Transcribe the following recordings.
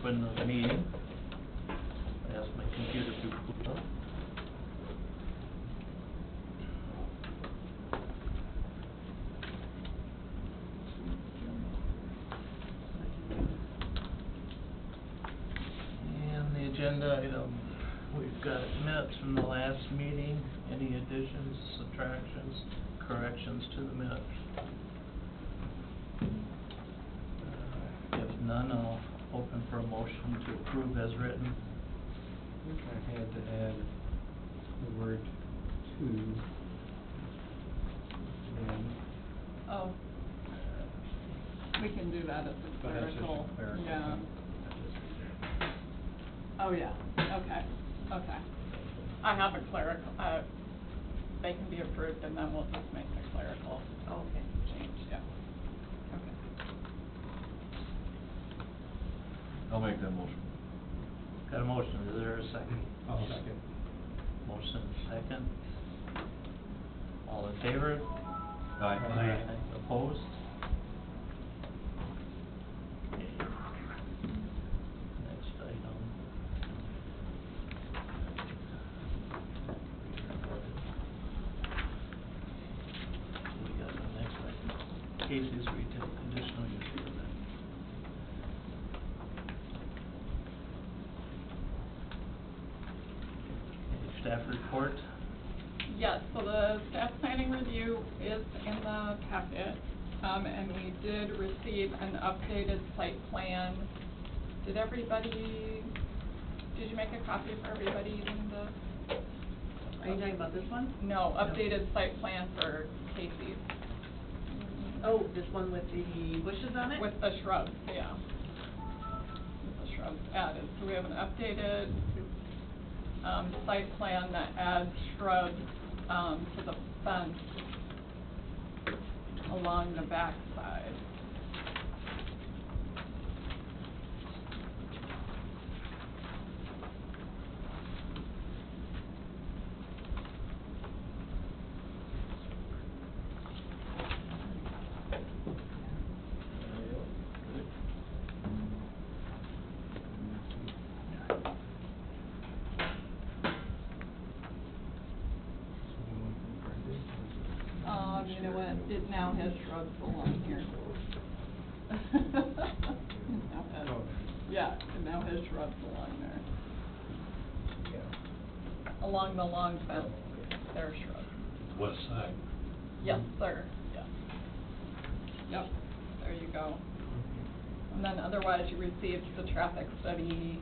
open the meeting. Ask my computer to boot up. And the agenda item, we've got minutes from the last meeting. Any additions, subtractions, corrections to the minutes? If none, I'll open for a motion to approve as written. I think I had to add the word "to" and Oh, we can do that as a but that's just a clerical, clerical yeah. thing. Oh, yeah, okay, okay. I have a clerical, they can be approved and then we'll just make the clerical Okay. change, yeah. Okay. I'll make that motion. Got a motion, is there a second? I'll second. Motion second. All in favor? Aye. Opposed? Okay. Next item. We got the next item. Casey's Retail Conditional Use Permit. Okay, staff report. Yes, so the staff planning review is in the packet, and we did receive an updated site plan. Did you make a copy for everybody, Linda? Are you talking about this one? No, updated site plan for Casey's. Oh, this one with the bushes on it? With the shrubs, yeah. With the shrubs added, so we have an updated, site plan that adds shrubs, to the fence along the back side. You know what, it now has shrubs along here. It now has, Oh. yeah, it now has shrubs along there. Yeah. Along the long fence, there are shrubs. West side. Yes, sir, yes. Yep, there you go. And then otherwise you received the traffic study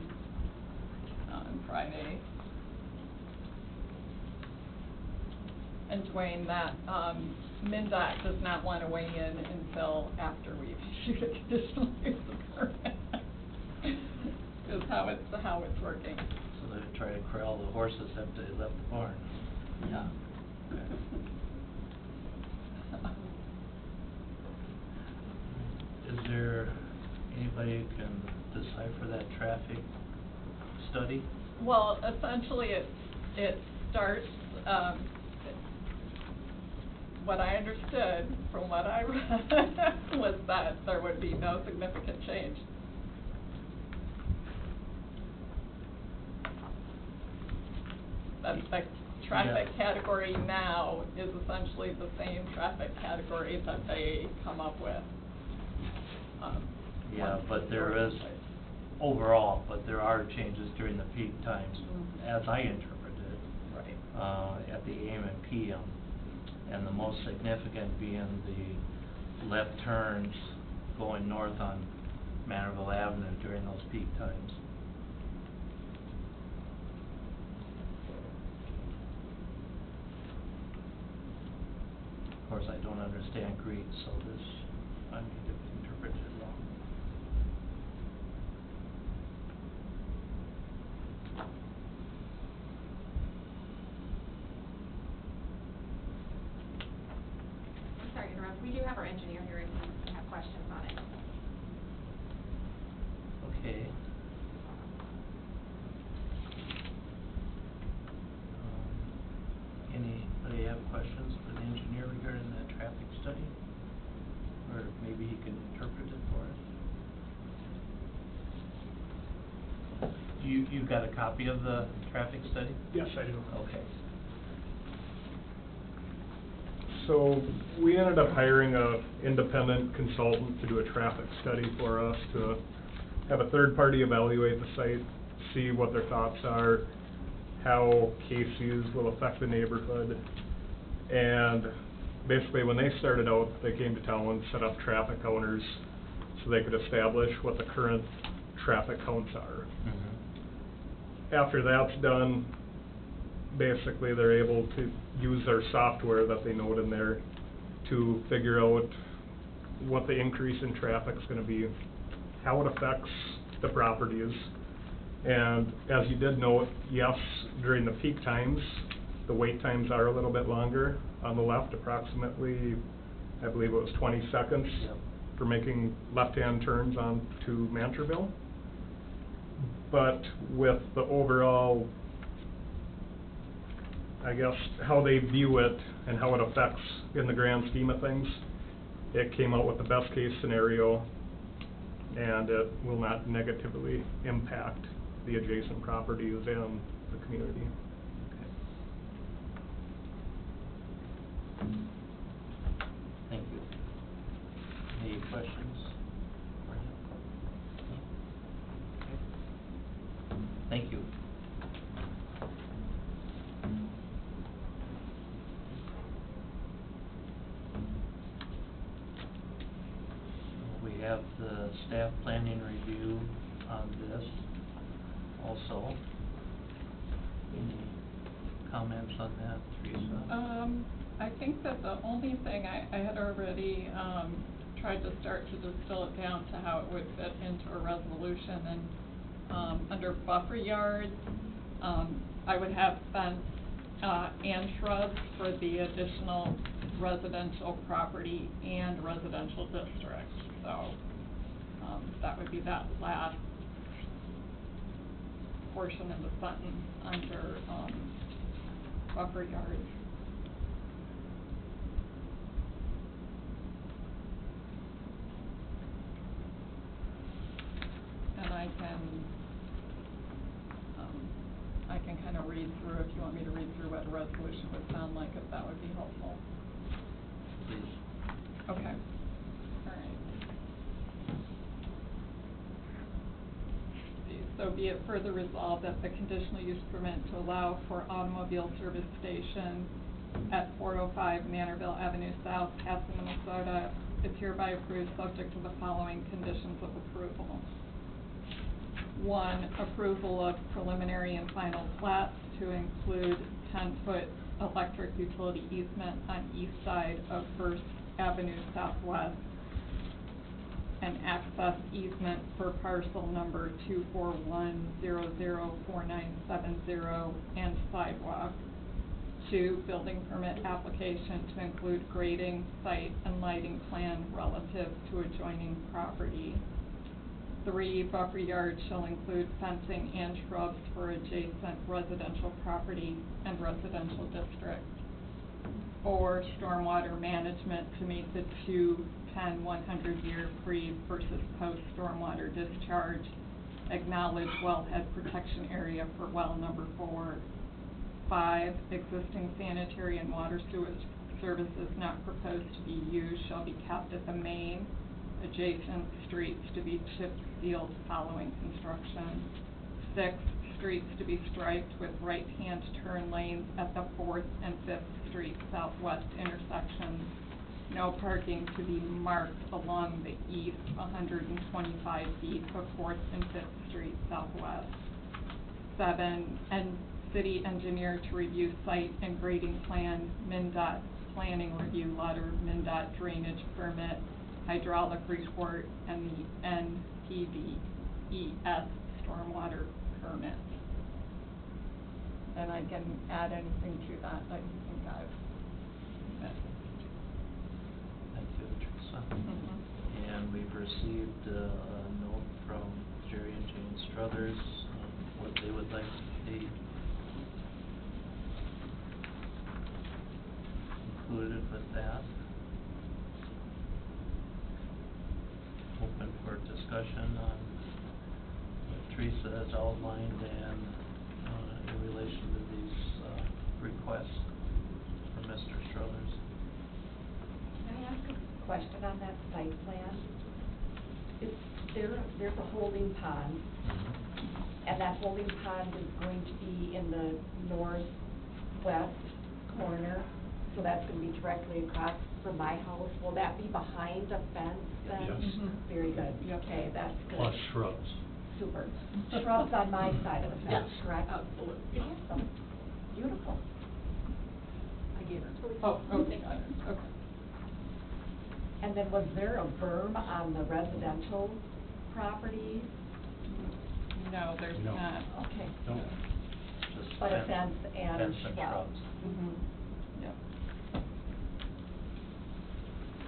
on Friday. And Dwayne, that, MnDOT does not want to weigh in until after we've issued a conditional use permit. Is how it's working. So they try to corral the horses after they left the barn. Yeah. Okay. Is there anybody who can decipher that traffic study? Well, essentially it starts, what I understood from what I read was that there would be no significant change. That the traffic Yeah. category now is essentially the same traffic category that they come up with. Yeah, once but the there ordinance is, is- overall, but there are changes during the peak times, Mhm. as I interpreted it. Right. At the AM and PM, and the most significant being the left turns going north on Manorville Avenue during those peak times. Of course, I don't understand Greek, so this, I may have interpreted it wrong. I'm sorry to interrupt, we do have our engineer here if you have questions on it. Okay. Anybody have questions for the engineer regarding that traffic study? Or maybe he can interpret it for us? you've got a copy of the traffic study? Yes, I do. Okay. So we ended up hiring a independent consultant to do a traffic study for us, to have a third party evaluate the site, see what their thoughts are, how KCs will affect the neighborhood. And basically, when they started out, they came to town, set up traffic counters so they could establish what the current traffic counts are. Mm-hmm. After that's done, basically they're able to use their software that they note in there to figure out what the increase in traffic's gonna be, how it affects the properties. And as you did note, yes, during the peak times, the wait times are a little bit longer. On the left, approximately, I believe it was 20 seconds Yep. for making left-hand turns on to Mancherville. But with the overall, I guess, how they view it and how it affects in the grand scheme of things, it came out with the best case scenario, and it will not negatively impact the adjacent properties and the community. Thank you. Any questions for him? No? Okay. Thank you. We have the staff planning review on this also. Any comments on that, Teresa? I think that the only thing I had already, tried to start to distill it down to how it would fit into a resolution, and, under buffer yards, I would have fence, and shrubs for the additional residential property and residential district, so, that would be that last portion of the sentence under, buffer yards. And I can kind of read through, if you want me to read through what a resolution would sound like, if that would be helpful. Please. Okay, all right. So be it further resolved that the conditional use permit to allow for automobile service station at 405 Manorville Avenue South, Casson, Minnesota, is hereby approved subject to the following conditions of approval. 1, approval of preliminary and final plats to include 10-foot electric utility easement on east side of First Avenue Southwest, an access easement for parcel number 241004970 and sidewalk. 2, building permit application to include grading, site, and lighting plan relative to adjoining property. 3, buffer yard shall include fencing and shrubs for adjacent residential property and residential district. 4, stormwater management to meet the 210 100-year pre versus post stormwater discharge. Acknowledge wellhead protection area for well number 4. 5, existing sanitary and water sewage services not proposed to be used shall be kept at the main. Adjacent streets to be chip sealed following construction. 6, streets to be striped with right-hand turn lanes at the 4th and 5th Street Southwest intersections. No parking to be marked along the east 125 feet of 4th and 5th Street Southwest. 7, and city engineer to review site and grading plan, MnDOT planning review letter, MnDOT drainage permit, hydraulic report, and the NPDES stormwater permit. And I can add anything to that you think I've missed. Thank you, Teresa. Mhm. And we've received a note from Jerry and Jane Struthers on what they would like to see included with that. Open for discussion on what Teresa has outlined and, in relation to these, requests from Mr. Struthers. Can I ask a question on that site plan? Is there's a holding pond, and that holding pond is going to be in the northwest corner, so that's gonna be directly across from my house. Will that be behind a fence then? Yes. Mhm. Very good, Yep. okay, that's good. Plus shrubs. Super. Shrubs on my side of the fence, Yes, correct? absolutely. Awesome, beautiful. I gave her. Oh, okay, got it, okay. And then was there a berm on the residential property? No, there's No. not. Okay. Don't. Just But a fence and fence and shrubs. shrubs. Mhm. Yep.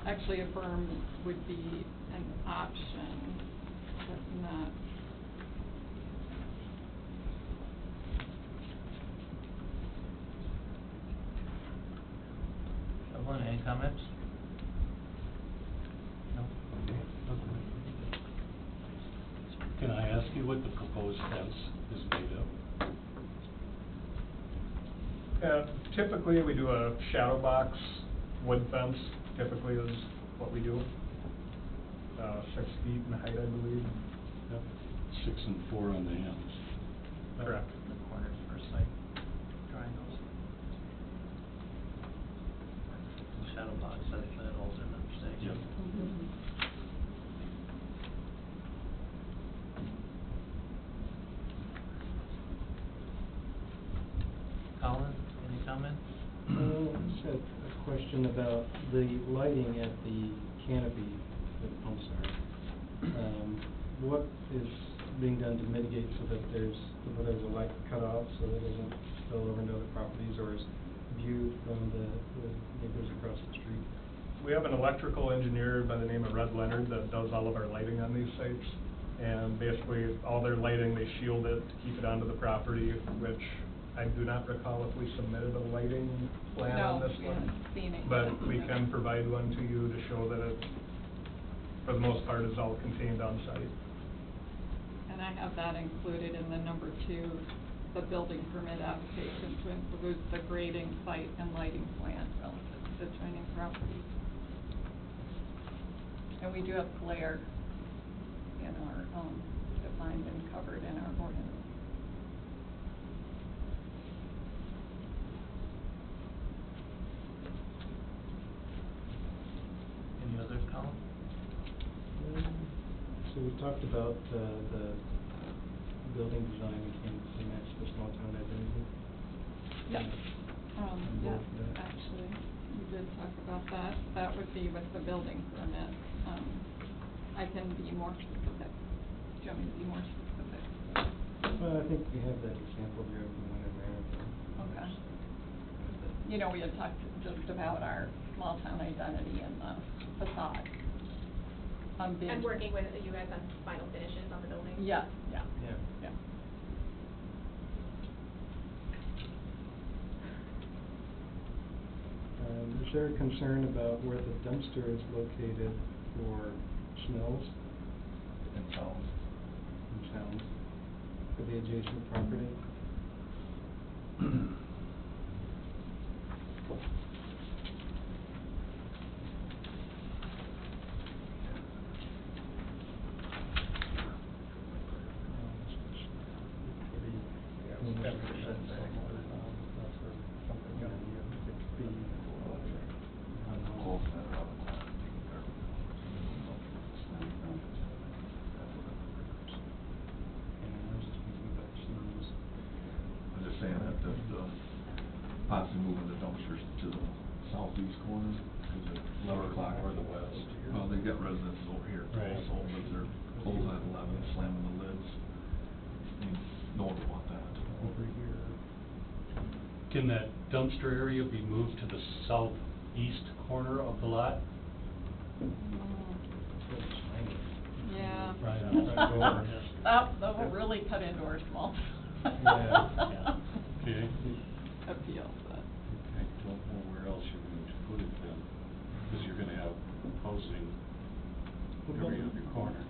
Actually, a berm would be an option, but not. Evelyn, any comments? No? Can I ask you what the proposed fence is made of? Typically, we do a shadow box wood fence, typically is what we do. 6 feet in height, I believe. Yep. 6 and 4 on the ends. Correct. The corners per site, triangles. The shadow box, that holds in the stage. Yep. Mhm. Colin, any comments? I just had a question about the lighting at the canopy where the pumps are. What is being done to mitigate so that there's a light cutoff so that it doesn't spill over into other properties or is viewed from the neighbors across the street? We have an electrical engineer by the name of Red Leonard that does all of our lighting on these sites. And basically, all their lighting, they shield it to keep it onto the property, which I do not recall if we submitted a lighting plan on this one. No, we haven't seen it But yet. we can provide one to you to show that it, for the most part, is all contained on site. And I have that included in the number 2, the building permit application to include the grading site and lighting plan relative to adjoining properties. And we do have glare in our, defined and covered in our ordinance. Any others, Colin? So we talked about the building design and canvas to match the small town identity. Yep. Yeah, Both of that. actually, we did talk about that. That would be with the building permit. I can be more specific. Do you want me to be more specific? Well, I think we have that example there of the one in Maryville. Okay. You know, we had talked just about our small town identity and the facade. And working with you guys on final finishes on the building? Yeah, yeah, Yeah. yeah. Is there a concern about where the dumpster is located for smells And sounds. and sounds for the adjacent property? I'm just saying that possibly moving the dumpsters to the southeast corner, cause they're 11 o'clock. Or the west. Well, they've got residences over here Right. also, but they're closing at 11, slamming the lids. I mean, no one would want that. Over here. Can that dumpster area be moved to the southeast corner of the lot? Yeah. Right on the front door. That will really cut into our small Yeah. Okay. appeal, but. I don't know where else you're going to put it then, because you're gonna have housing every other corner.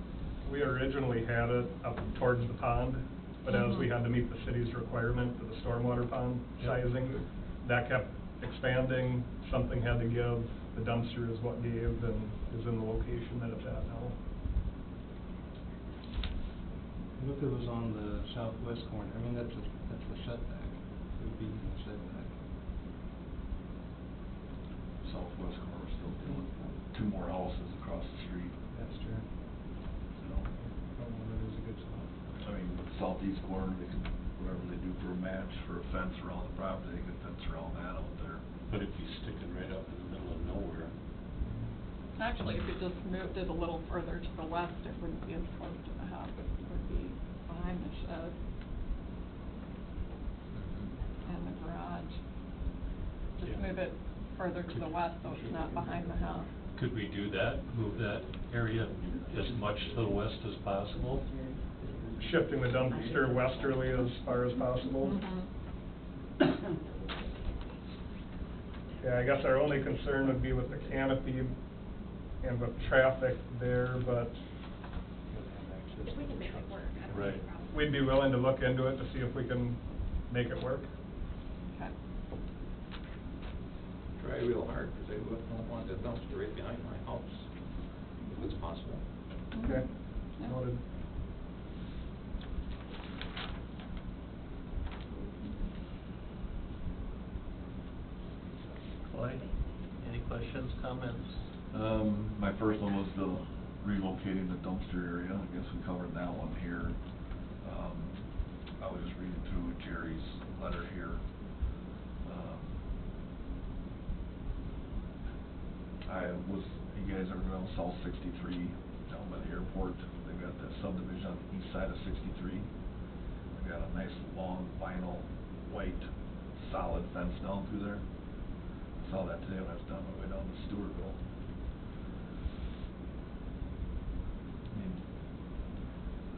We originally had it up towards the pond, but as we had to meet the city's requirement for the stormwater pond Yep. sizing, that kept expanding, something had to give, the dumpster is what gave, and is in the location that it's at now. What if it was on the southwest corner? I mean, that's a setback. It would be in the setback. Southwest corner, still dealing with 2 more houses across the street, That's true. you know? Oh, well, that is a good spot. I mean, southeast corner, they can, whatever they do for a match, for a fence around the property, they can fence around that out there. But if you stick it right up in the middle of nowhere, Actually, if you just moved it a little further to the west, it wouldn't be as close to the house, it would be behind the shed and the garage. Just Yeah. move it further to the west, so it's not behind the house. could we do that? Move that area as much to the west as possible? Shifting the dumpster westerly as far as possible. Mhm. Yeah, I guess our only concern would be with the canopy and with traffic there, but If we can make it work, I don't have a Right. problem. we'd be willing to look into it to see if we can make it work. Okay. Try real hard, because they don't want the dumpster right behind my house, if it's possible. Okay, Yeah. noted. Clay, any questions, comments? My first one was the relocating the dumpster area, I guess we covered that one here. I was just reading through Jerry's letter here. You guys ever been on South 63 down by the airport? They've got that subdivision on the east side of 63. They've got a nice long vinyl, white, solid fence down through there. I saw that today when I was down my way down to Stewartville. I mean,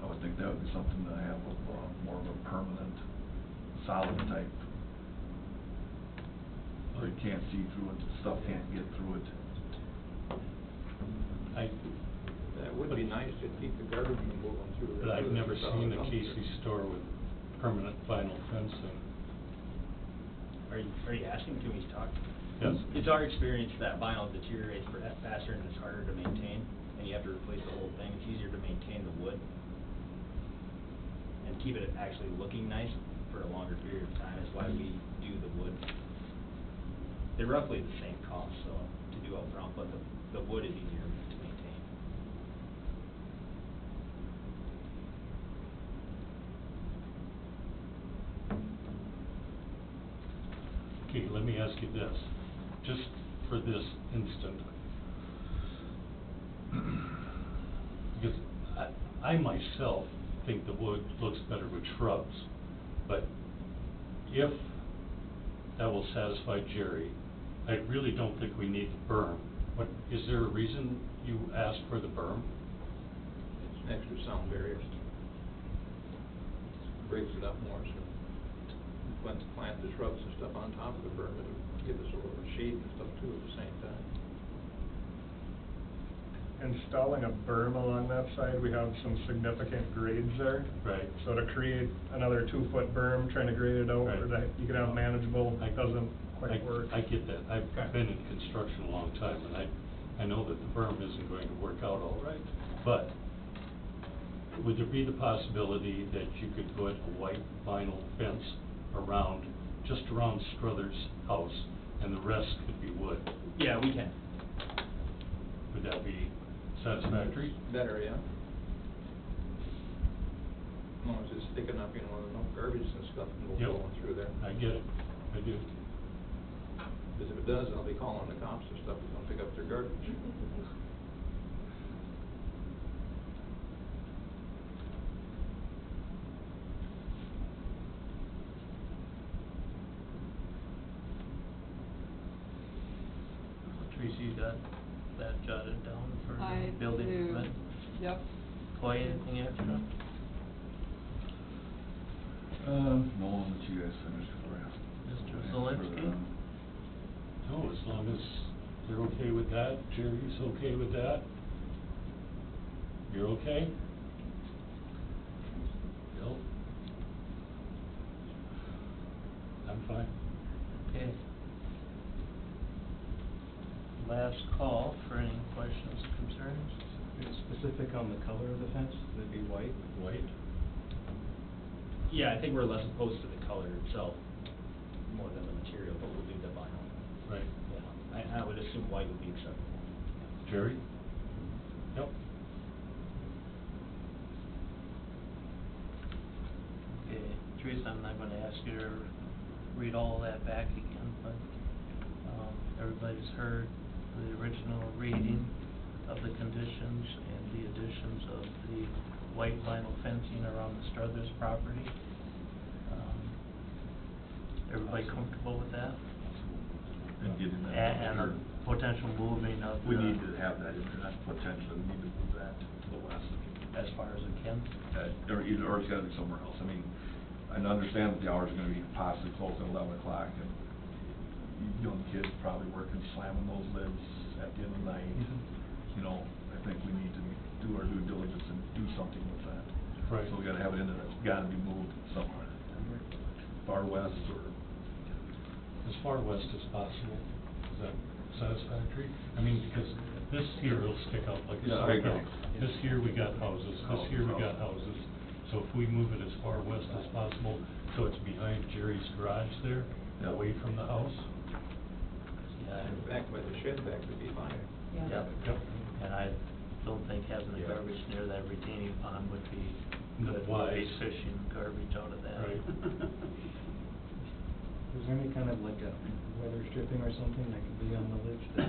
I would think that would be something to have more of a permanent, solid type. Where you can't see through it, stuff can't get through it. That would be nice to keep the garbage from moving through. But I've never without seen a dumpster. Casey store with permanent vinyl fencing. Are you asking, can we talk? Yes. It's our experience that vinyl deteriorates faster and it's harder to maintain, and you have to replace the whole thing. It's easier to maintain the wood and keep it actually looking nice for a longer period of time. That's why we do the wood. They're roughly the same cost, so, to do up front, but the wood is easier to maintain. Okay, let me ask you this, just for this instant. Because I myself think the wood looks better with shrubs, but if that will satisfy Jerry, I really don't think we need the berm. What, is there a reason you asked for the berm? It's an extra sound barrier. Breaks it up more, so when to plant the shrubs and stuff on top of the berm, it'll give us a little shade and stuff too at the same time. Installing a berm along that side, we have some significant grades there. Right. So to create another 2-foot berm, trying to grade it out, Right. or that you can have manageable, it doesn't quite work. I get that. I've Okay. been in construction a long time, and I know that the berm isn't going to work out all right. But would there be the possibility that you could put a white vinyl fence around, just around Struthers' house, and the rest could be wood? Yeah, we can. Would that be satisfactory? Better, yeah. As long as it's thick enough, you know, enough garbage and stuff can go Yep. going through there. I get it. I do. Because if it does, I'll be calling the cops and stuff, to come pick up their garbage. Teresa, you got that jotted down for I building do. permit? Yep. Clay, anything extra? No one that you guys finished for you. Mr. Any Zelinski? further on? No, as long as they're okay with that, Jerry's okay with that, you're okay? fine. Okay. Last call for any questions, concerns? Specific on the color of the fence, would it be white? White? Yeah, I think we're less opposed to the color itself, more than the material, but we'll do the vinyl. Right. Yeah, I would assume white would be acceptable. Jerry? Yep. Okay, Teresa, I'm not gonna ask you to read all of that back again, but, everybody's heard the original reading of the conditions and the additions of the white vinyl fencing around the Struthers property. Everybody comfortable with that? And getting that. And a potential moving of We the- need to have that in there, not potentially, we need to move that to the west. As far as it can? Or it's gotta be somewhere else. I mean, I understand that the hours are gonna be possibly closed at 11 o'clock, and young kids probably working, slamming those lids at the end of the night. Mm-hmm. You know, I think we need to do our due diligence and do something with that. Right. So we gotta have it in there, it's gotta be moved somewhere, far west or. As far west as possible, is that satisfactory? I mean, because this here will stick out like a Yeah, sore I agree. thumb. This here we got houses, this here we got houses. So if we move it as far west as possible, so it's behind Jerry's garage there, Yeah. away from the house. Yeah, And back by the shed back would be fine. Yep. Yep. And I don't think having the Yeah. garbage near that retaining pond would be good. Wise. We'll be fishing garbage out of that. Right. Is there any kind of like a weather stripping or something that could be on the lids that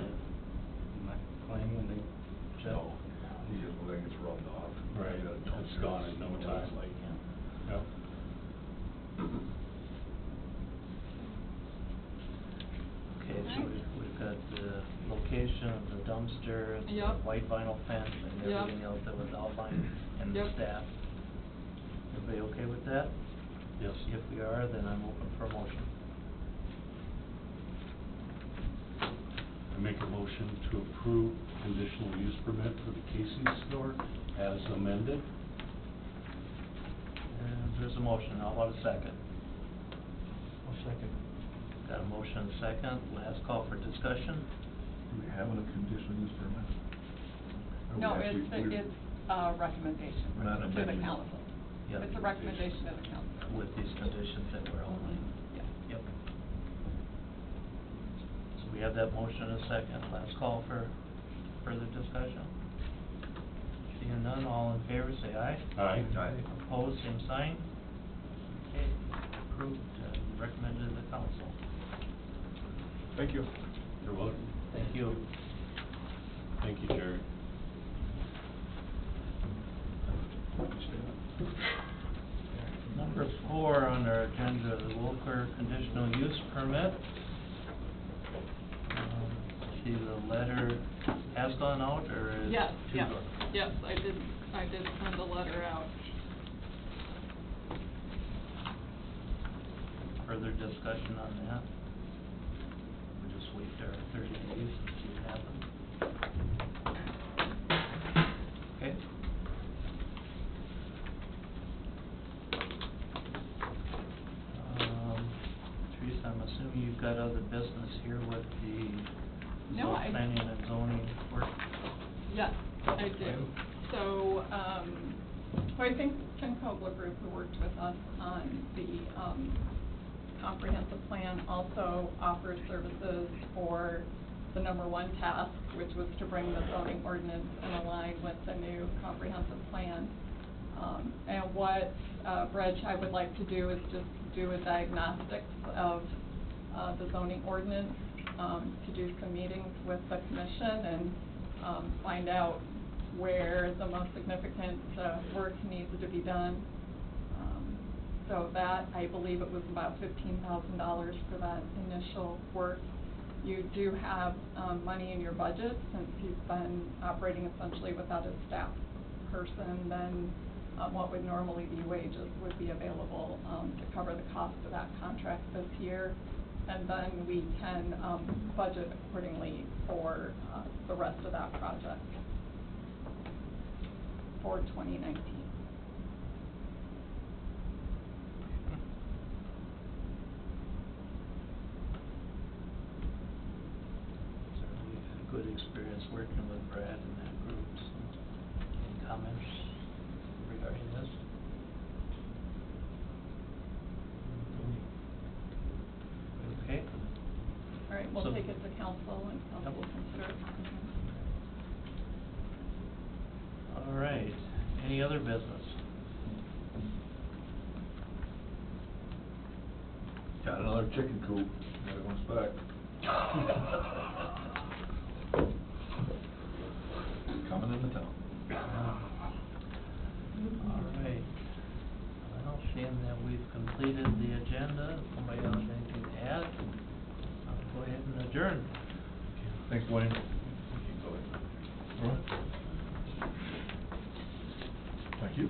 not clang when they shut? No, you just, well, then it's rubbed off. Right. You gotta It's gone in no see what it's time. like. Yep. Okay, so we've got the location of the dumpster, the Yep. white vinyl fence, and Yep. everything else that was outlined, and the Yep. staff. Everybody okay with that? Yes. If we are, then I'm open for a motion. I make a motion to approve conditional use permit for the Casey's store as amended. And there's a motion, how about a second? I'll second. Got a motion and a second, last call for discussion. Do we have a conditional use permit? Or we No, actually- it's a recommendation Not to the amendment. council. Yep. It's a recommendation to the council. With these conditions that were outlined. Yeah. Yep. So we have that motion and a second, last call for further discussion. Seeing none, all in favor, say aye. Aye. Aye. Opposed, same sign. Okay, approved and recommended to the council. Thank you. You're welcome. Thank you. Thank you, Jerry. Number 4 on our agenda, the Wolker conditional use permit. See, the letter has gone out, or is Yes, to yes, go? yes, I did send a letter out. Further discussion on that? We'll just wait our 30 days and see what happens. Okay? Teresa, I'm assuming you've got other business here with the No, I- planning and zoning work? Yes, I do. So, I think Tim Kobler Group, who worked with us on the, comprehensive plan, also offers services for the number 1 task, which was to bring the zoning ordinance in line with the new comprehensive plan. And what, Reg, I would like to do is just do a diagnostics of, the zoning ordinance, to do some meetings with the commission and, find out where the most significant, work needs to be done. So that, I believe it was about $15,000 for that initial work. You do have, money in your budget, since you've been operating essentially without a staff person, then, what would normally be wages would be available, to cover the cost of that contract this year. And then we can, budget accordingly for, the rest of that project for 2019. experience working with Brad and that group, so, any comments regarding this? Okay. All right, we'll So- take it to council and council will Yep. consider it. All right, any other business? Got another chicken coop, another one's back. Coming into town. All right. Well, seeing that we've completed the agenda, if somebody else has anything to add, I'll go ahead and adjourn. Thanks, Wayne. All right. Thank you.